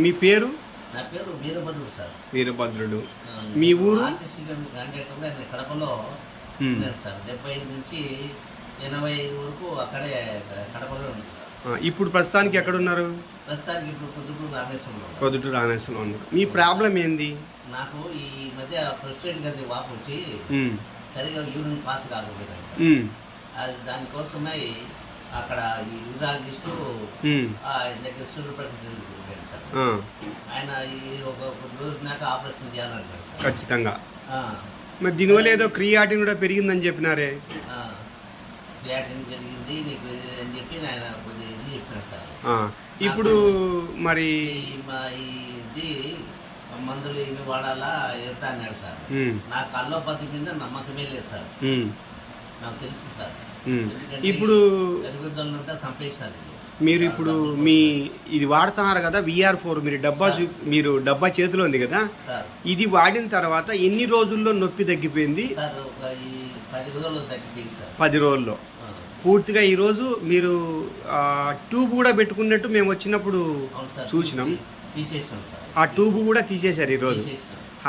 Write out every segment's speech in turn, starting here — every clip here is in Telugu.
మీ పేరు? నా పేరు వీరభద్రుడు సార్. వీరభద్రుడు. మీ ఊరు? కడపలో సార్. 75 నుంచి 85 వరకు అక్కడే కడపలో ఉంది. ఇప్పుడు ప్రస్తుతానికి ఎక్కడున్నారు? ప్రస్తుతానికి ఇప్పుడు పొద్దుటూరు రామేశ్వరంలో ఉన్నారు. మీ ప్రాబ్లం ఏంది? నాకు ఈ మధ్య ప్రెసిడెంట్ గారి వాపు వచ్చి సరిగా యూరిన్ పాస్ కాకపోయింది. అది దానికోసమే అక్కడ ఈ యూరాలజిస్ట్ దగ్గర సూర్యప్రకాశ్ సార్. ఆయన ఒక రోజు నాకు ఆపరేషన్ చేయాలంటారు ఖచ్చితంగా. మరి దీనివల్ల ఏదో క్రియాటిన్ కూడా పెరిగిందని చెప్పినారే? క్రియాటిన్ పెరిగింది నీకు అని చెప్పి ఆయన కొద్దిగా ఇది చెప్పినారు సార్. ఇప్పుడు మరి ఇది మందులు ఇవి వాడాలా ఎంత అన్నాడు సార్. నాకు అల్లోపతి మీద నమ్మకమే లేదు సార్. నాకు తెలుసు సార్. ఇప్పుడు చంపేశారు. మీరు ఇప్పుడు మీ ఇది వాడుతున్నారు కదా VR4, మీరు డబ్బా చేతిలో ఉంది కదా, ఇది వాడిన తర్వాత ఎన్ని రోజుల్లో నొప్పి తగ్గిపోయింది? 10 రోజుల్లో పూర్తిగా. ఈరోజు మీరు ట్యూబ్ కూడా పెట్టుకున్నట్టు మేము వచ్చినప్పుడు చూసినాం. ఆ ట్యూబ్ కూడా తీసేశారు ఈరోజు.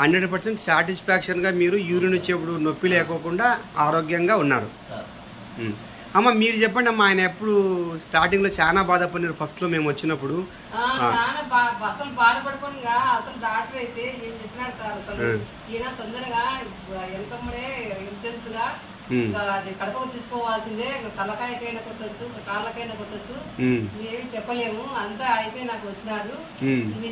100% సాటిస్ఫాక్షన్గా మీరు యూరిన్ వచ్చేప్పుడు నొప్పి లేకోకుండా ఆరోగ్యంగా ఉన్నారు. అమ్మ మీరు చెప్పండి అమ్మా, ఆయన ఎప్పుడు స్టార్టింగ్ లో చాలా బాధపడినారు ఫస్ట్ లో మేము వచ్చినప్పుడు? అసలు బాధపడుకొని అసలు డాక్టర్ అయితే ఏం చెప్పినాడు సార్, అసలు ఈయన తొందరగా ఎంతమ్మడే ఇంటెన్స్గా అది కడపకు తీసుకోవాల్సిందే, తలకాయకైనా కొట్టచ్చు, కాళ్ళకైనా కొట్టచ్చు, ఏమి చెప్పలేము, అంతా అయితే నాకు వచ్చినారు,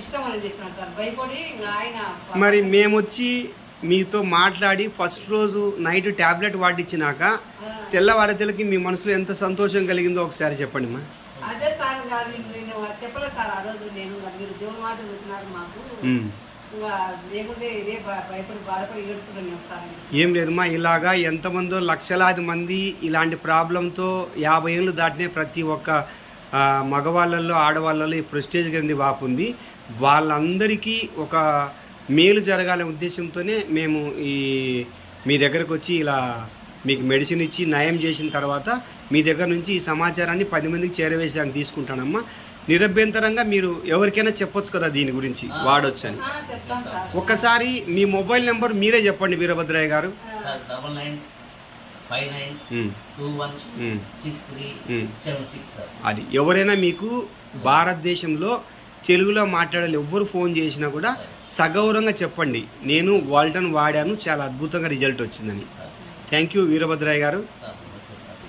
ఇష్టం అని చెప్పినాడు సార్. భయపడి ఆయన మరి మేము వచ్చి మీతో మాట్లాడి ఫస్ట్ రోజు నైట్ టాబ్లెట్ వాడిచ్చినాక తెల్లవారితలకి మీ మనసులో ఎంత సంతోషం కలిగిందో ఒకసారి చెప్పండి మా. అదే సార్, నేను చెప్పలేదు సార్. ఆ రోజు నేను మీరు దేవుని మాట వచ్చినారు మాకు, లేకుంటే ఇదే భయపడి బాధపడి ఏడుచుకుంటాను సార్. ఏం లేదమ్మా, ఇలాగా ఎంతమందో లక్షలాది మంది ఇలాంటి ప్రాబ్లంతో 50 ఏళ్ళు దాటినే ప్రతి ఒక్క మగవాళ్ళల్లో ఆడవాళ్ళలో ఈ ప్రెస్టేజ్ గ్రంథి వాపు ఉంది. వాళ్ళందరికీ ఒక మేలు జరగాలనే ఉద్దేశంతోనే మేము మీ దగ్గరకు వచ్చి ఇలా మీకు మెడిసిన్ ఇచ్చి నయం చేసిన తర్వాత మీ దగ్గర నుంచి ఈ సమాచారాన్ని 10 మందికి చేరవేసేదానికి తీసుకుంటానమ్మా. నిరభ్యంతరంగా మీరు ఎవరికైనా చెప్పొచ్చు కదా దీని గురించి వాడొచ్చు అని. ఒక్కసారి మీ మొబైల్ నెంబర్ మీరే చెప్పండి వీరభద్రయ్య గారు. 9959616376. అది ఎవరైనా మీకు భారతదేశంలో తెలుగులో మాట్లాడాలి ఎవ్వరు ఫోన్ చేసినా కూడా సగౌరవంగా చెప్పండి, నేను వాల్టన్ వాడాను, చాలా అద్భుతంగా రిజల్ట్ వచ్చిందని. థ్యాంక్ యూ వీరభద్రయ్య గారు.